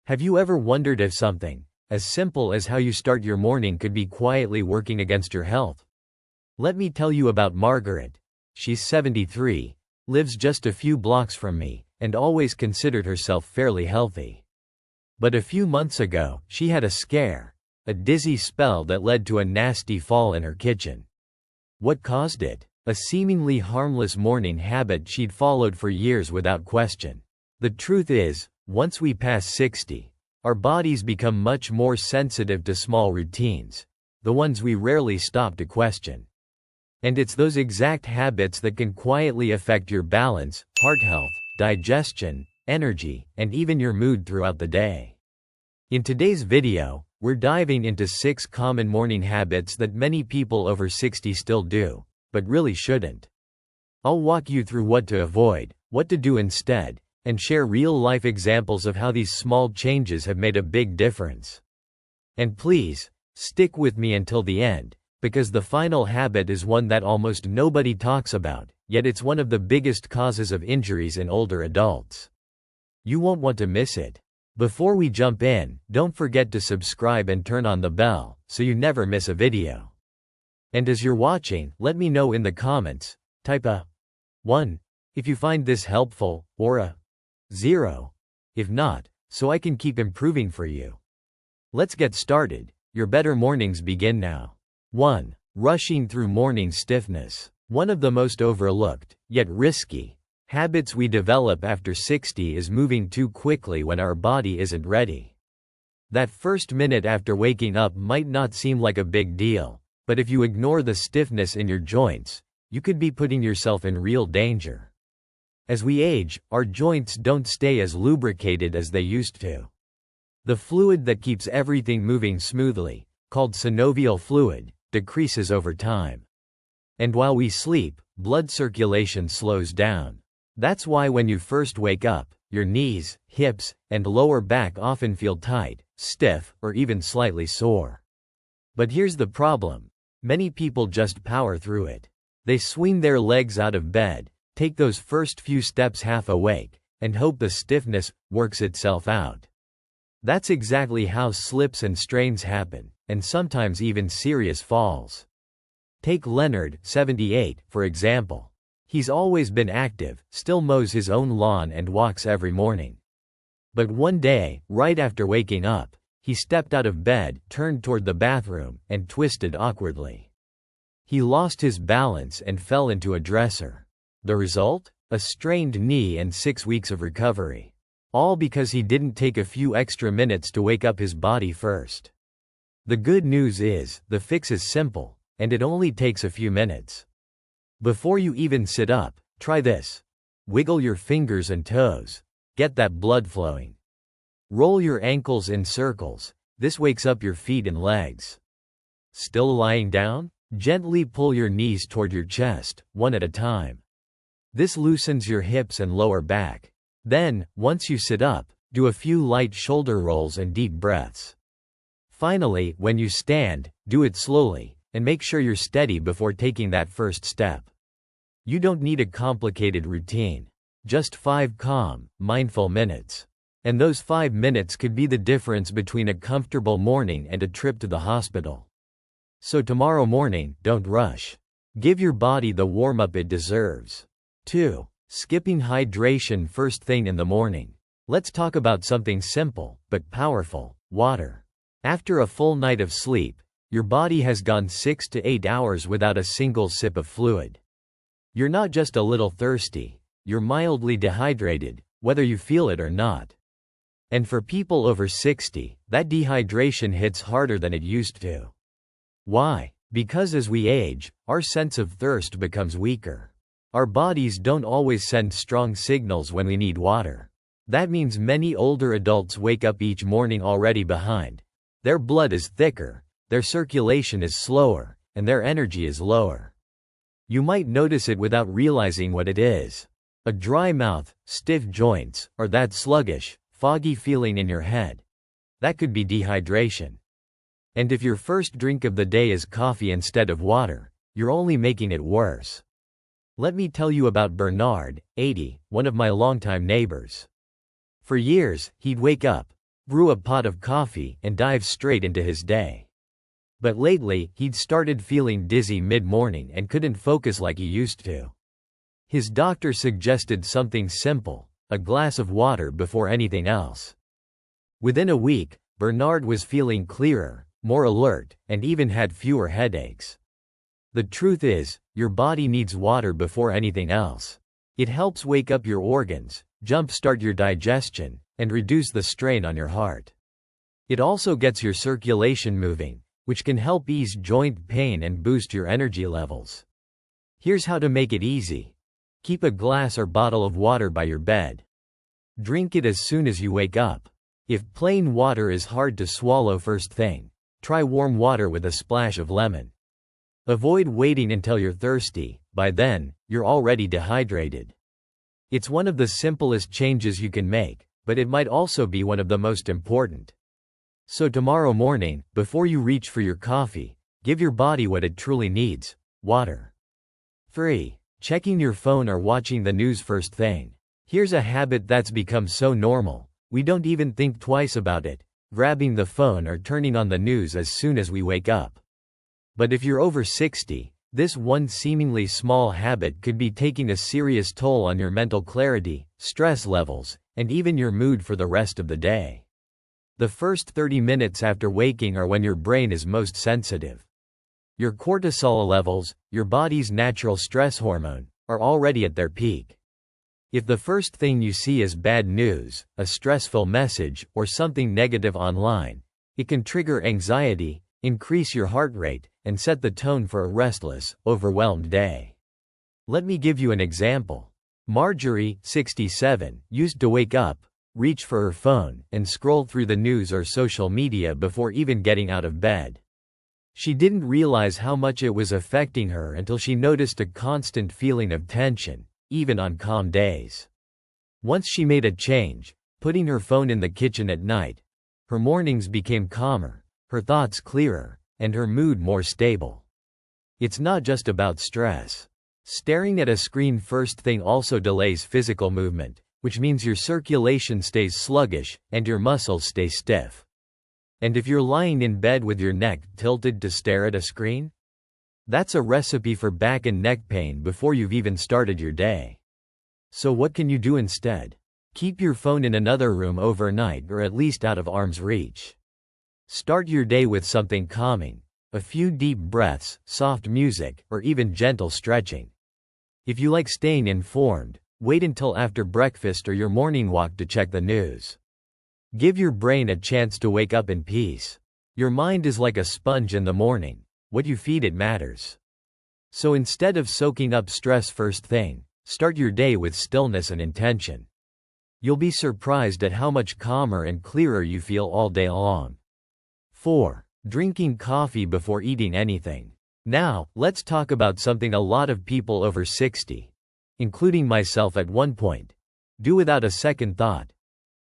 Have you ever wondered if something as simple as how you start your morning could be quietly working against your health? Let me tell you about Margaret. She's 73, lives just a few blocks from me, and always considered herself fairly healthy. But a few months ago, she had a scare, a dizzy spell that led to a nasty fall in her kitchen. What caused it? A seemingly harmless morning habit she'd followed for years without question. The truth is, once we pass 60, our bodies become much more sensitive to small routines, the ones we rarely stop to question. And it's those exact habits that can quietly affect your balance, heart health, digestion, energy, and even your mood throughout the day. In today's video, we're diving into 6 common morning habits that many people over 60 still do, but really shouldn't. I'll walk you through what to avoid, what to do instead, and share real-life examples of how these small changes have made a big difference. And please, stick with me until the end, because the final habit is one that almost nobody talks about, yet it's one of the biggest causes of injuries in older adults. You won't want to miss it. Before we jump in, don't forget to subscribe and turn on the bell, so you never miss a video. And as you're watching, let me know in the comments, type a 1 if you find this helpful, or a 0 if not, so I can keep improving for you. Let's get started. Your better mornings begin now. 1. Rushing through morning stiffness. One of the most overlooked, yet risky, habits we develop after 60 is moving too quickly when our body isn't ready. That first minute after waking up might not seem like a big deal, but if you ignore the stiffness in your joints, you could be putting yourself in real danger. As we age, our joints don't stay as lubricated as they used to. The fluid that keeps everything moving smoothly, called synovial fluid, decreases over time. And while we sleep, blood circulation slows down. That's why when you first wake up, your knees, hips, and lower back often feel tight, stiff, or even slightly sore. But here's the problem. Many people just power through it. They swing their legs out of bed, take those first few steps half awake, and hope the stiffness works itself out. That's exactly how slips and strains happen, and sometimes even serious falls. Take Leonard, 78, for example. He's always been active, still mows his own lawn and walks every morning. But one day, right after waking up, he stepped out of bed, turned toward the bathroom, and twisted awkwardly. He lost his balance and fell into a dresser. The result? A strained knee and 6 weeks of recovery. All because he didn't take a few extra minutes to wake up his body first. The good news is, the fix is simple, and it only takes a few minutes. Before you even sit up, try this. Wiggle your fingers and toes. Get that blood flowing. Roll your ankles in circles. This wakes up your feet and legs. Still lying down? Gently pull your knees toward your chest, one at a time. This loosens your hips and lower back. Then, once you sit up, do a few light shoulder rolls and deep breaths. Finally, when you stand, do it slowly, and make sure you're steady before taking that first step. You don't need a complicated routine. Just 5 calm, mindful minutes. And those 5 minutes could be the difference between a comfortable morning and a trip to the hospital. So tomorrow morning, don't rush. Give your body the warm-up it deserves. 2. Skipping hydration first thing in the morning. Let's talk about something simple, but powerful: water. After a full night of sleep, your body has gone 6 to 8 hours without a single sip of fluid. You're not just a little thirsty, you're mildly dehydrated, whether you feel it or not. And for people over 60, that dehydration hits harder than it used to. Why? Because as we age, our sense of thirst becomes weaker. Our bodies don't always send strong signals when we need water. That means many older adults wake up each morning already behind. Their blood is thicker, their circulation is slower, and their energy is lower. You might notice it without realizing what it is. A dry mouth, stiff joints, or that sluggish, foggy feeling in your head. That could be dehydration. And if your first drink of the day is coffee instead of water, you're only making it worse. Let me tell you about Bernard, 80, one of my longtime neighbors. For years, he'd wake up, brew a pot of coffee, and dive straight into his day. But lately, he'd started feeling dizzy mid-morning and couldn't focus like he used to. His doctor suggested something simple, a glass of water before anything else. Within a week, Bernard was feeling clearer, more alert, and even had fewer headaches. The truth is, your body needs water before anything else. It helps wake up your organs, jumpstart your digestion, and reduce the strain on your heart. It also gets your circulation moving, which can help ease joint pain and boost your energy levels. Here's how to make it easy. Keep a glass or bottle of water by your bed. Drink it as soon as you wake up. If plain water is hard to swallow first thing, try warm water with a splash of lemon. Avoid waiting until you're thirsty, by then, you're already dehydrated. It's one of the simplest changes you can make, but it might also be one of the most important. So tomorrow morning, before you reach for your coffee, give your body what it truly needs: water. 3. Checking your phone or watching the news first thing. Here's a habit that's become so normal, we don't even think twice about it: grabbing the phone or turning on the news as soon as we wake up. But if you're over 60, this one seemingly small habit could be taking a serious toll on your mental clarity, stress levels, and even your mood for the rest of the day. The first 30 minutes after waking are when your brain is most sensitive. Your cortisol levels, your body's natural stress hormone, are already at their peak. If the first thing you see is bad news, a stressful message, or something negative online, it can trigger anxiety, increase your heart rate, and set the tone for a restless, overwhelmed day. Let me give you an example. Marjorie, 67, used to wake up, reach for her phone, and scroll through the news or social media before even getting out of bed. She didn't realize how much it was affecting her until she noticed a constant feeling of tension, even on calm days. Once she made a change, putting her phone in the kitchen at night, her mornings became calmer, her thoughts clearer, and her mood more stable. It's not just about stress. Staring at a screen first thing also delays physical movement, which means your circulation stays sluggish, and your muscles stay stiff. And if you're lying in bed with your neck tilted to stare at a screen, that's a recipe for back and neck pain before you've even started your day. So what can you do instead? Keep your phone in another room overnight or at least out of arm's reach. Start your day with something calming, a few deep breaths, soft music, or even gentle stretching. If you like staying informed, wait until after breakfast or your morning walk to check the news. Give your brain a chance to wake up in peace. Your mind is like a sponge in the morning. What you feed it matters. So instead of soaking up stress first thing, start your day with stillness and intention. You'll be surprised at how much calmer and clearer you feel all day long. 4. Drinking coffee before eating anything. Now, let's talk about something a lot of people over 60, including myself at one point, do without a second thought: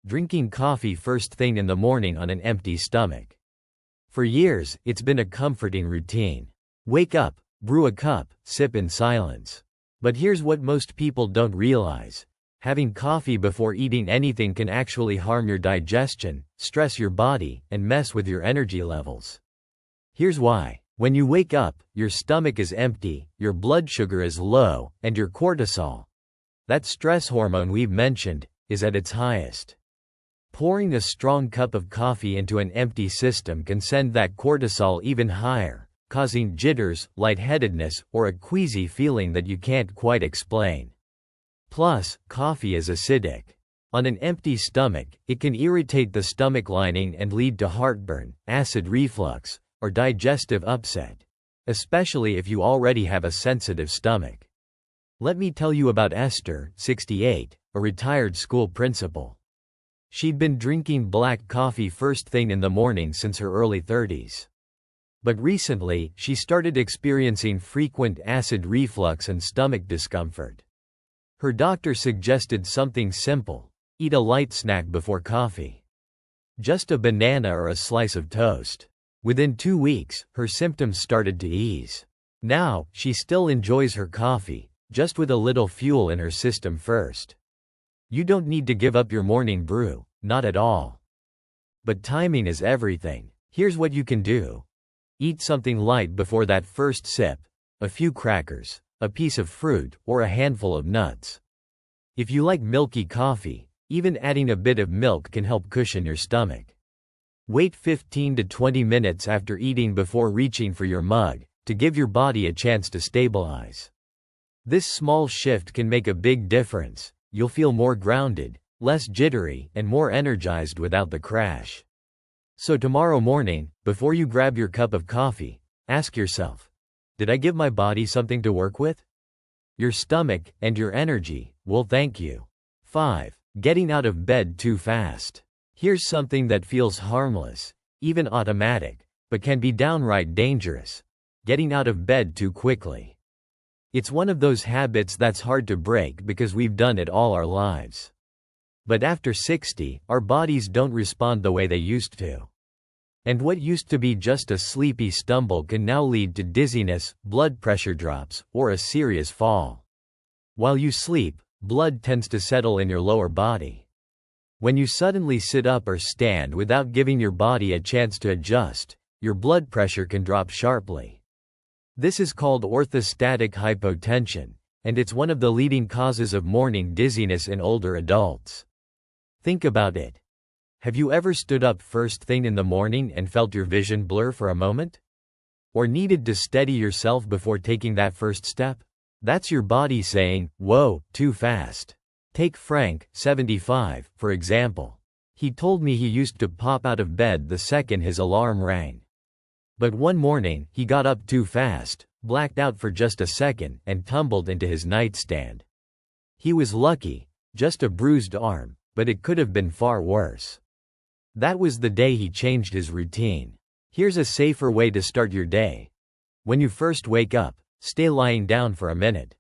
drinking coffee first thing in the morning on an empty stomach. For years, it's been a comforting routine. Wake up, brew a cup, sip in silence. But here's what most people don't realize. Having coffee before eating anything can actually harm your digestion, stress your body, and mess with your energy levels. Here's why. When you wake up, your stomach is empty, your blood sugar is low, and your cortisol, that stress hormone we've mentioned, is at its highest. Pouring a strong cup of coffee into an empty system can send that cortisol even higher, causing jitters, lightheadedness, or a queasy feeling that you can't quite explain. Plus, coffee is acidic. On an empty stomach, it can irritate the stomach lining and lead to heartburn, acid reflux, or digestive upset, especially if you already have a sensitive stomach. Let me tell you about Esther, 68, a retired school principal. She'd been drinking black coffee first thing in the morning since her early 30s. But recently, she started experiencing frequent acid reflux and stomach discomfort. Her doctor suggested something simple: eat a light snack before coffee. Just a banana or a slice of toast. Within 2 weeks, her symptoms started to ease. Now, she still enjoys her coffee, just with a little fuel in her system first. You don't need to give up your morning brew, not at all. But timing is everything. Here's what you can do. Eat something light before that first sip. A few crackers, a piece of fruit, or a handful of nuts. If you like milky coffee, even adding a bit of milk can help cushion your stomach. Wait 15 to 20 minutes after eating before reaching for your mug, to give your body a chance to stabilize. This small shift can make a big difference. You'll feel more grounded, less jittery, and more energized without the crash. So tomorrow morning, before you grab your cup of coffee, ask yourself, did I give my body something to work with? Your stomach and your energy will thank you. 5. Getting out of bed too fast. Here's something that feels harmless, even automatic, but can be downright dangerous. Getting out of bed too quickly. It's one of those habits that's hard to break because we've done it all our lives. But after 60, our bodies don't respond the way they used to. And what used to be just a sleepy stumble can now lead to dizziness, blood pressure drops, or a serious fall. While you sleep, blood tends to settle in your lower body. When you suddenly sit up or stand without giving your body a chance to adjust, your blood pressure can drop sharply. This is called orthostatic hypotension, and it's one of the leading causes of morning dizziness in older adults. Think about it. Have you ever stood up first thing in the morning and felt your vision blur for a moment? Or needed to steady yourself before taking that first step? That's your body saying, whoa, too fast. Take Frank, 75, for example. He told me he used to pop out of bed the second his alarm rang. But one morning, he got up too fast, blacked out for just a second, and tumbled into his nightstand. He was lucky, just a bruised arm, but it could have been far worse. That was the day he changed his routine. Here's a safer way to start your day. When you first wake up, stay lying down for a minute.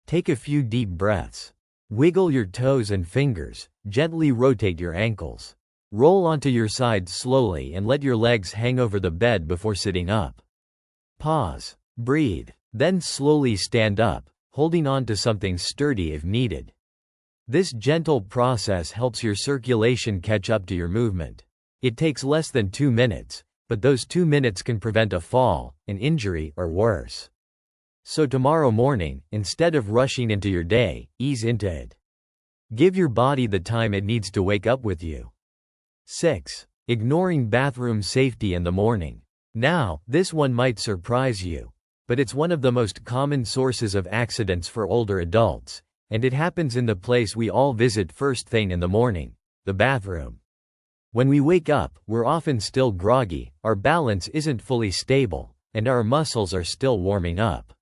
Take a few deep breaths. Wiggle your toes and fingers, gently rotate your ankles. Roll onto your side slowly and let your legs hang over the bed before sitting up. Pause. Breathe. Then slowly stand up, holding on to something sturdy if needed. This gentle process helps your circulation catch up to your movement. It takes less than 2 minutes, but those 2 minutes can prevent a fall, an injury, or worse. So tomorrow morning, instead of rushing into your day, ease into it. Give your body the time it needs to wake up with you. 6. Ignoring bathroom safety in the morning. Now, this one might surprise you, but it's one of the most common sources of accidents for older adults, and it happens in the place we all visit first thing in the morning, the bathroom. When we wake up, we're often still groggy, our balance isn't fully stable, and our muscles are still warming up.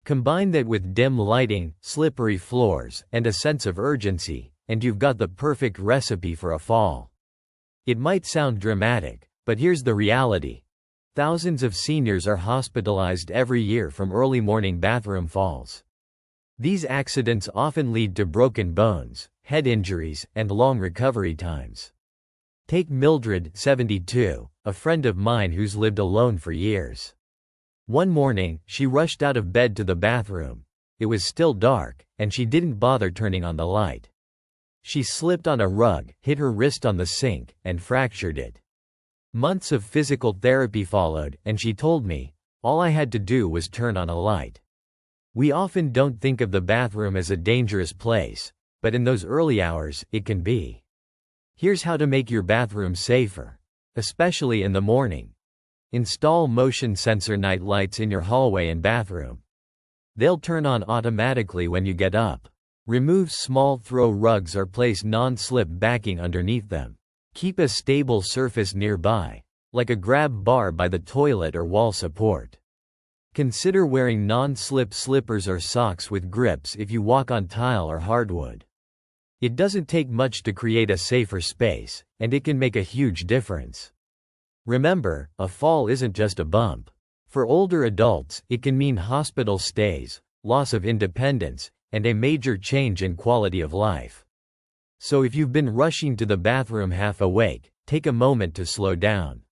Combine that with dim lighting, slippery floors, and a sense of urgency, and you've got the perfect recipe for a fall. It might sound dramatic, but here's the reality. Thousands of seniors are hospitalized every year from early morning bathroom falls. These accidents often lead to broken bones, head injuries, and long recovery times. Take Mildred, 72, a friend of mine who's lived alone for years. One morning, she rushed out of bed to the bathroom. It was still dark, and she didn't bother turning on the light. She slipped on a rug, hit her wrist on the sink, and fractured it. Months of physical therapy followed, and she told me, all I had to do was turn on a light. We often don't think of the bathroom as a dangerous place, but in those early hours, it can be. Here's how to make your bathroom safer, especially in the morning. Install motion sensor night lights in your hallway and bathroom. They'll turn on automatically when you get up. Remove small throw rugs or place non-slip backing underneath them. Keep a stable surface nearby, like a grab bar by the toilet or wall support. Consider wearing non-slip slippers or socks with grips if you walk on tile or hardwood. It doesn't take much to create a safer space, and it can make a huge difference. Remember, a fall isn't just a bump. For older adults, it can mean hospital stays, loss of independence, and a major change in quality of life. So if you've been rushing to the bathroom half awake, take a moment to slow down.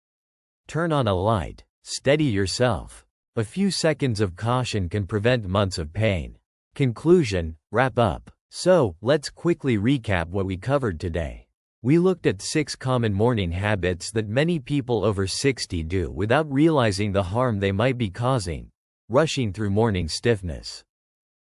Turn on a light. Steady yourself. A few seconds of caution can prevent months of pain. Conclusion, wrap up. So, let's quickly recap what we covered today. We looked at 6 common morning habits that many people over 60 do without realizing the harm they might be causing. Rushing through morning stiffness.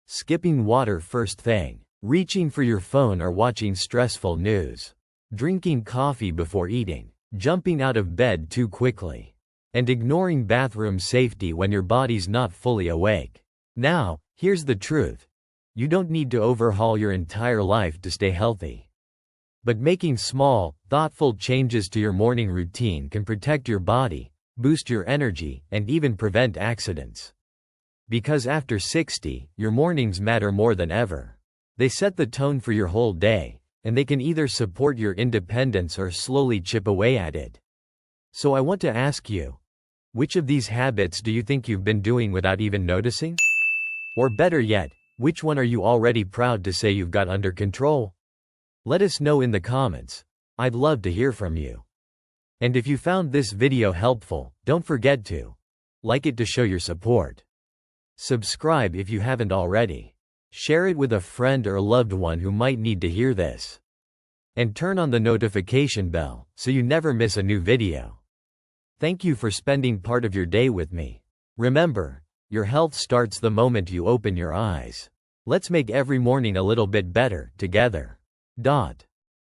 Skipping water first thing. Reaching for your phone or watching stressful news. Drinking coffee before eating. Jumping out of bed too quickly. And ignoring bathroom safety when your body's not fully awake. Now, here's the truth. You don't need to overhaul your entire life to stay healthy. But making small, thoughtful changes to your morning routine can protect your body, boost your energy, and even prevent accidents. Because after 60, your mornings matter more than ever. They set the tone for your whole day, and they can either support your independence or slowly chip away at it. So I want to ask you, which of these habits do you think you've been doing without even noticing? Or better yet, which one are you already proud to say you've got under control? Let us know in the comments. I'd love to hear from you. And if you found this video helpful, don't forget to like it to show your support. Subscribe if you haven't already. Share it with a friend or loved one who might need to hear this. And turn on the notification bell so you never miss a new video. Thank you for spending part of your day with me. Remember, your health starts the moment you open your eyes. Let's make every morning a little bit better together.